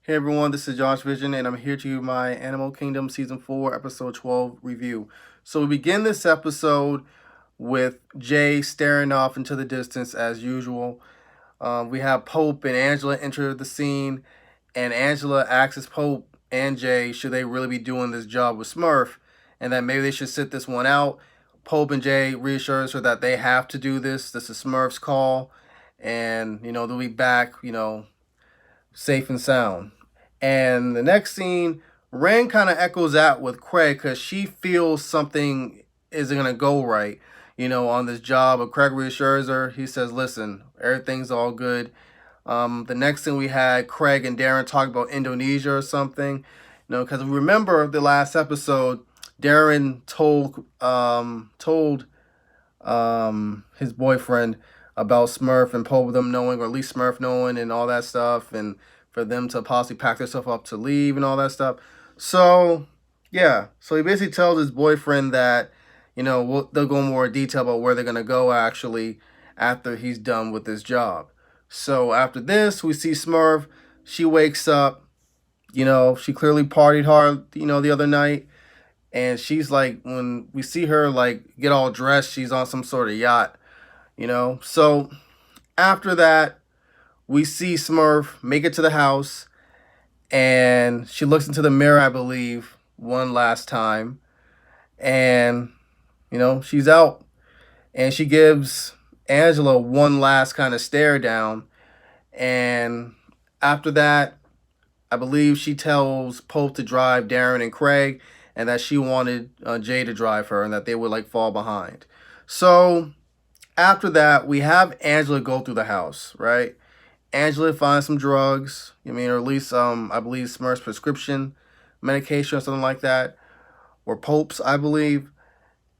Hey everyone, this is Josh Vision, and I'm here to do my Animal Kingdom Season 4, Episode 12 review. So we begin this episode with Jay staring off into the distance as usual. We have Pope and Angela enter the scene, and Angela asks Pope and Jay should they really be doing this job with Smurf, and that maybe they should sit this one out. Pope and Jay reassures her that they have to do this. This is Smurf's call, and they'll be back, safe and sound. And the next scene, Ren kind of echoes that with Craig because she feels something isn't going to go right, on this job. But Craig reassures her. He says, listen, everything's all good. The next thing we had Craig and Darren talk about Indonesia or something, because remember the last episode, Darren told his boyfriend about Smurf and Poe them knowing, or at least Smurf knowing, and all that stuff, and for them to possibly pack themselves up to leave and all that stuff. So yeah, so he basically tells his boyfriend that they'll go more detail about where they're gonna go actually after he's done with this job. So after this, we see Smurf. She wakes up. She clearly partied hard, the other night. And she's like, when we see her like get all dressed, she's on some sort of yacht, So after that, we see Smurf make it to the house, and she looks into the mirror, I believe, one last time. And, she's out. And she gives Angela one last kind of stare down. And after that, I believe she tells Pope to drive Darren and Craig, and that she wanted Jay to drive her, and that they would like fall behind. So after that, we have Angela go through the house, right? Angela finds some drugs. Or at least I believe Smurf's prescription medication or something like that, or Pope's, I believe.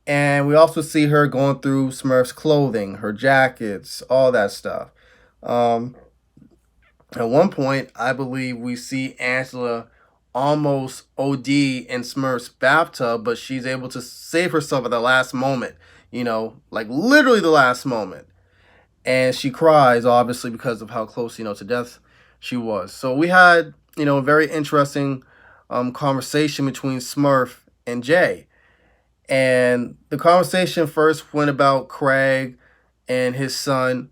And we also see her going through Smurf's clothing, her jackets, all that stuff. At one point, I believe we see Angela almost OD in Smurf's bathtub, but she's able to save herself at the last moment, like literally the last moment. And she cries, obviously, because of how close, to death she was. So we had, a very interesting conversation between Smurf and Jay. And the conversation first went about Craig and his son,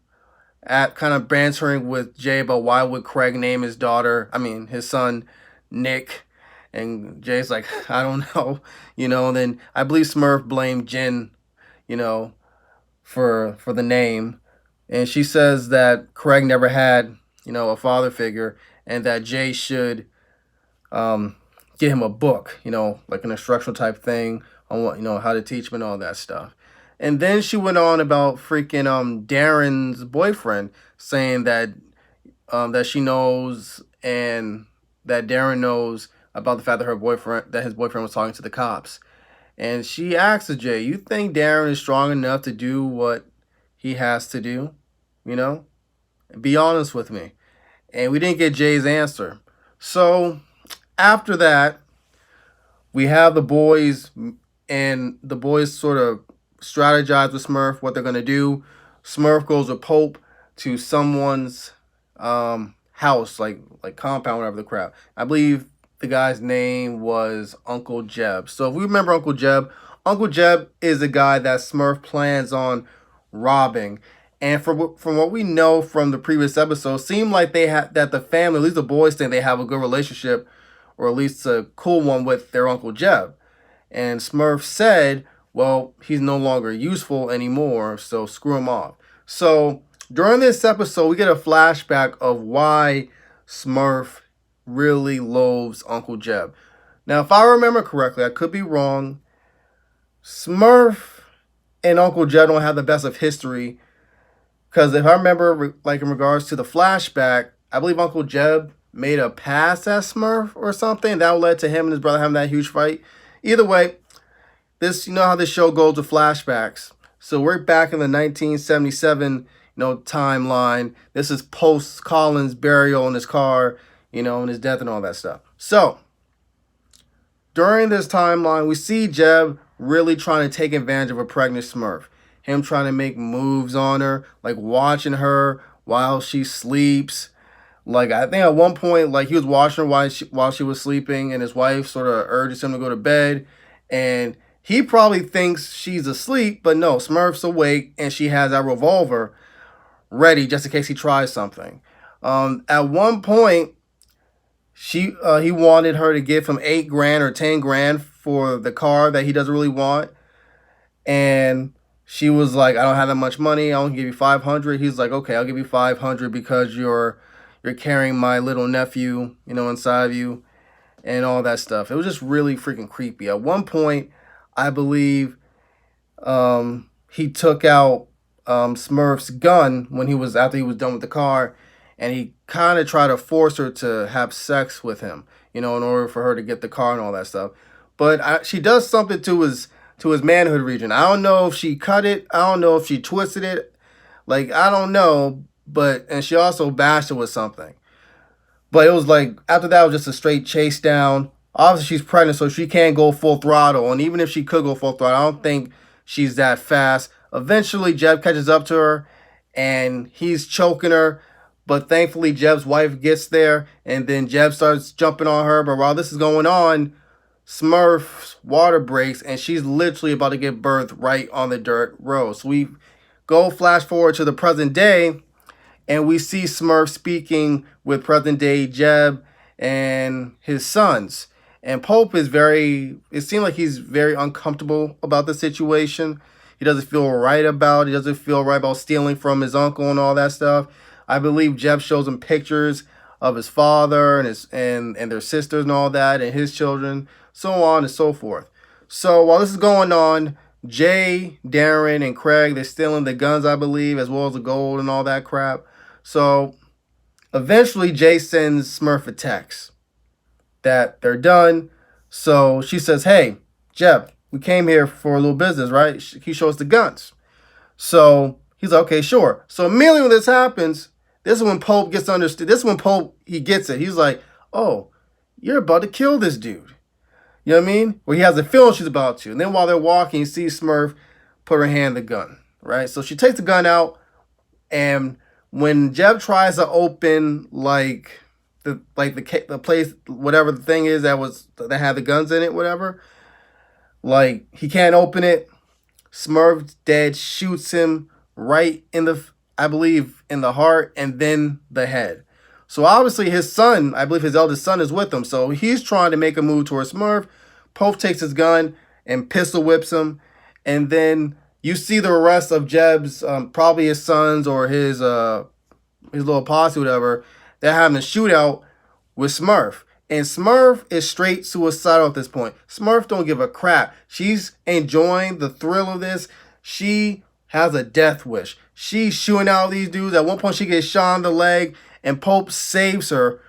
at kind of bantering with Jay about why would Craig name his his son, Nick. And Jay's like, I don't know, and then I believe Smurf blamed Jen, for the name. And she says that Craig never had, a father figure, and that Jay should get him a book, like an instructional type thing on what, how to teach him and all that stuff. And then she went on about freaking Darren's boyfriend, saying that that she knows, and that Darren knows about the fact that his boyfriend was talking to the cops. And she asks Jay, "You think Darren is strong enough to do what he has to do? Be honest with me." And we didn't get Jay's answer. So after that, we have the boys, and the boys sort of strategize with Smurf what they're gonna do. Smurf goes with Pope to someone's house, like compound, whatever the crap. I believe the guy's name was Uncle Jeb. So if we remember Uncle Jeb is a guy that Smurf plans on robbing. And from what we know from the previous episode, seemed like that the family, at least the boys, think they have a good relationship, or at least a cool one, with their Uncle Jeb. And Smurf said, well, he's no longer useful anymore, so screw him off. So during this episode, we get a flashback of why Smurf really loathes Uncle Jeb. Now, if I remember correctly, I could be wrong, Smurf and Uncle Jeb don't have the best of history, because if I remember, like in regards to the flashback, I believe Uncle Jeb made a pass at Smurf or something. That led to him and his brother having that huge fight. Either way, this, how this show goes with flashbacks. So we're back in the 1977, timeline. This is post Colin's burial in his car, and his death and all that stuff. So during this timeline, we see Jeb really trying to take advantage of a pregnant Smurf. Him trying to make moves on her, like watching her while she sleeps, Like I think at one point, like he was watching her while she was sleeping, and his wife sort of urges him to go to bed, and he probably thinks she's asleep, but no, Smurf's awake, and she has that revolver ready just in case he tries something. At one point, he wanted her to give him 8 grand or 10 grand for the car that he doesn't really want, and she was like, "I don't have that much money. I'll give you 500." He's like, "Okay, I'll give you 500 because you're carrying my little nephew, inside of you, and all that stuff." It was just really freaking creepy. At one point, I believe he took out Smurf's gun when after he was done with the car, and he kind of tried to force her to have sex with him, in order for her to get the car and all that stuff. But she does something to his manhood region. I don't know if she cut it. I don't know if she twisted it. Like I don't know, and she also bashed it with something. But it was like after that it was just a straight chase down. Obviously she's pregnant, so she can't go full throttle. And even if she could go full throttle, I don't think she's that fast. Eventually Jeb catches up to her and he's choking her. But thankfully Jeb's wife gets there and then Jeb starts jumping on her. But while this is going on, Smurf's water breaks and she's literally about to give birth right on the dirt road. So we go flash forward to the present day, and we see Smurf speaking with present day Jeb and his sons. And Pope it seems like he's very uncomfortable about the situation. He doesn't feel right about it. He doesn't feel right about stealing from his uncle and all that stuff. I believe Jeb shows him pictures of his father and their sisters and all that, and his children, so on and so forth. So while this is going on, Jay, Darren, and Craig, they're stealing the guns, I believe, as well as the gold and all that crap. So eventually Jay sends Smurf a text that they're done. So she says, "Hey, Jeb, we came here for a little business, right?" He shows the guns. So he's like, "Okay, sure." So immediately when this happens, this is when Pope gets understood. This is when Pope, he gets it. He's like, "Oh, you're about to kill this dude." You know what I mean? Well, he has a feeling she's about to. And then while they're walking, you see Smurf put her hand on the gun, right? So she takes the gun out, and when Jeb tries to open the place, whatever the thing is that had the guns in it, whatever, like he can't open it. Smurf's dad shoots him right in I believe, in the heart and then the head. So obviously his son, I believe his eldest son, is with him. So he's trying to make a move towards Smurf. Pope takes his gun and pistol whips him. And then you see the rest of Jeb's, probably his sons or his little posse, whatever. They're having a shootout with Smurf. And Smurf is straight suicidal at this point. Smurf don't give a crap. She's enjoying the thrill of this. She has a death wish. She's shooting out these dudes. At one point she gets shot in the leg, and Pope saves her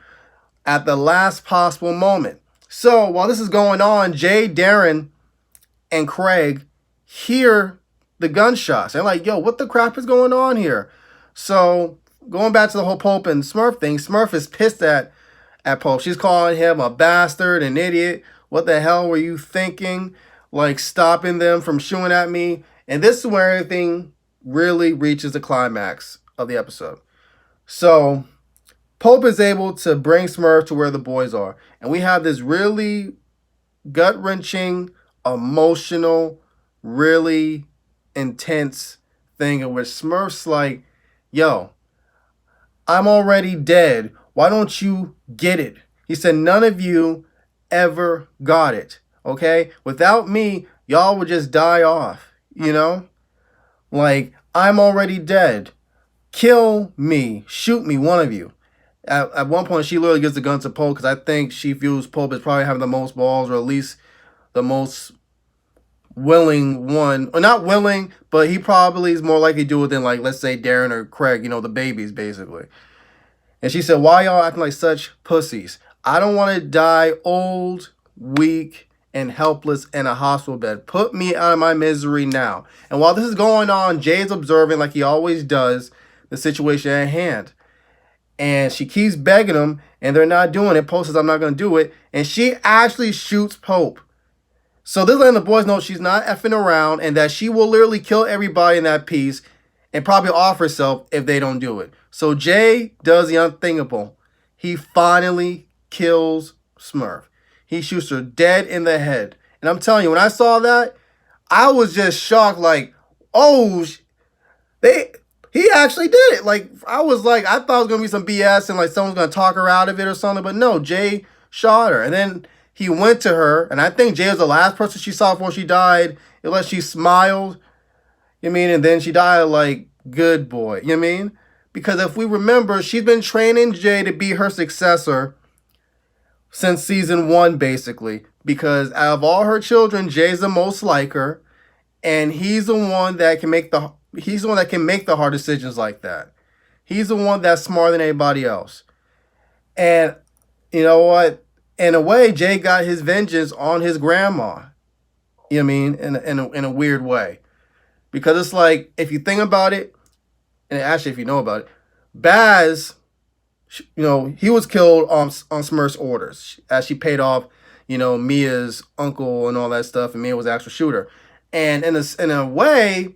at the last possible moment. So while this is going on, Jay, Darren, and Craig hear the gunshots. They're like, "Yo, what the crap is going on here?" So going back to the whole Pope and Smurf thing, Smurf is pissed at Pope. She's calling him a bastard, an idiot. "What the hell were you thinking? Like stopping them from shooting at me?" And this is where everything really reaches the climax of the episode. So Pope is able to bring Smurf to where the boys are. And we have this really gut-wrenching, emotional, really intense thing in which Smurf's like, "Yo, I'm already dead. Why don't you get it?" He said, "None of you ever got it, okay? Without me, y'all would just die off, you know? Like, I'm already dead. Kill me. Shoot me, one of you." At one point, she literally gives the gun to Pope because I think she feels Pope is probably having the most balls, or at least the most willing one. Or not willing, but he probably is more likely to do it than, like, let's say Darren or Craig, the babies, basically. And she said, "Why y'all acting like such pussies? I don't want to die old, weak, and helpless in a hospital bed. Put me out of my misery now." And while this is going on, Jay's observing, like he always does, the situation at hand. And she keeps begging him, and they're not doing it. Pope says, "I'm not going to do it." And she actually shoots Pope. So this letting the boys know she's not effing around, and that she will literally kill everybody in that piece and probably off herself if they don't do it. So Jay does the unthinkable. he finally kills Smurf. He shoots her dead in the head. And I'm telling you, when I saw that, I was just shocked. Like, oh, they he actually did it. Like, I was like, I thought it was gonna be some BS and like someone's gonna talk her out of it or something. But no, Jay shot her, and then he went to her, and I think Jay was the last person she saw before she died. Unless she smiled, you mean, and then she died like good boy, you mean? Because if we remember, she's been training Jay to be her successor since season 1, basically. Because out of all her children, Jay's the most like her, and he's the one that can make the hard decisions like that. He's the one that's smarter than anybody else. And you know what? In a way, Jay got his vengeance on his grandma. You know what I mean? In a weird way. Because it's like, if you think about it, and actually if you know about it, Baz, he was killed on Smurf's orders as she paid off, Mia's uncle and all that stuff, and Mia was the actual shooter. And in a way,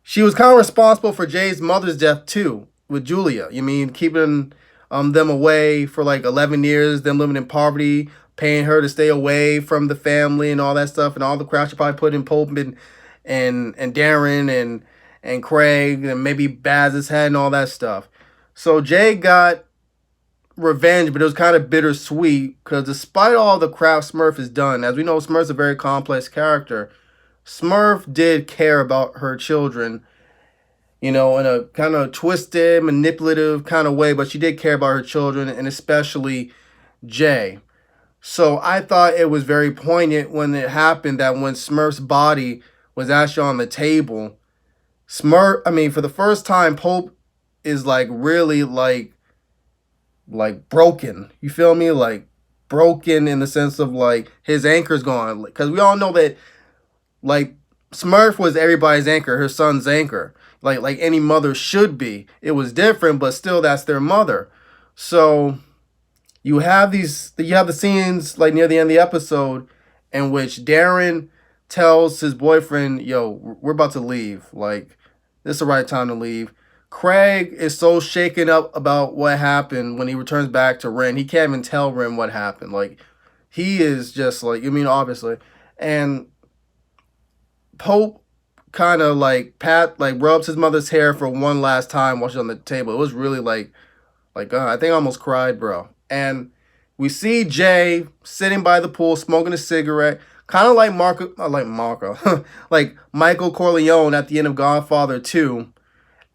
she was kind of responsible for Jay's mother's death too, with Julia. You mean keeping them away for like 11 years, them living in poverty, paying her to stay away from the family and all that stuff, and all the crap she probably put in Pope and Darren and Craig and maybe Baz's head and all that stuff. So Jay got revenge, but it was kind of bittersweet because despite all the crap Smurf has done, as we know, Smurf's a very complex character. Smurf did care about her children, in a kind of twisted, manipulative kind of way, but she did care about her children, and especially Jay. So I thought it was very poignant when it happened that when Smurf's body was actually on the table, for the first time, Pope is like really like broken. You feel me? Like broken in the sense of like his anchor's gone. Because we all know that like Smurf was everybody's anchor, her son's anchor. Like any mother should be. It was different, but still that's their mother. So you have the scenes like near the end of the episode in which Darren tells his boyfriend, yo, we're about to leave. Like, this is the right time to leave. Craig is so shaken up about what happened when he returns back to Ren. He can't even tell Ren what happened. Like, he is just like, obviously. And Pope kind of like rubs his mother's hair for one last time while she's on the table. It was really I think I almost cried, bro. And we see Jay sitting by the pool smoking a cigarette, kind of like like Michael Corleone at the end of Godfather 2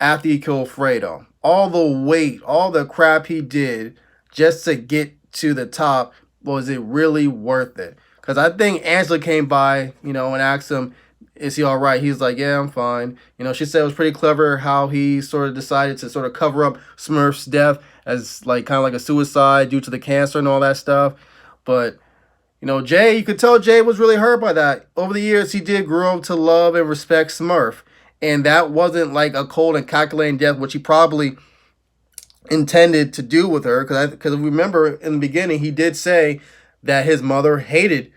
after he killed Fredo. All the weight, all the crap he did just to get to the top, was it really worth it? Because I think Angela came by, and asked him, is he all right? He's like, yeah, I'm fine. She said it was pretty clever how he sort of decided to sort of cover up Smurf's death as like kind of like a suicide due to the cancer and all that stuff. But, Jay, you could tell Jay was really hurt by that. Over the years, he did grow up to love and respect Smurf. And that wasn't like a cold and calculating death, which he probably intended to do with her. Because remember, in the beginning, he did say that his mother hated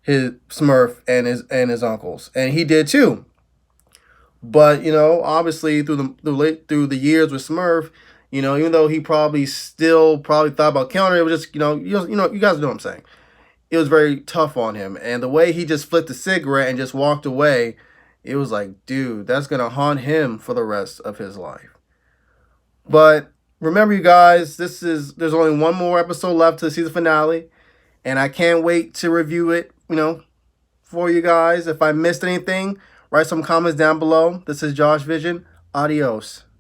his Smurf and his uncles, and he did too. But obviously through the years with Smurf, even though he probably thought about killing her, it was just you guys know what I'm saying. It was very tough on him, and the way he just flicked the cigarette and just walked away, it was like, dude, that's gonna haunt him for the rest of his life. But remember, you guys, there's only one more episode left to the season finale, and I can't wait to review it, for you guys. If I missed anything, write some comments down below. This is Josh Vision. Adios.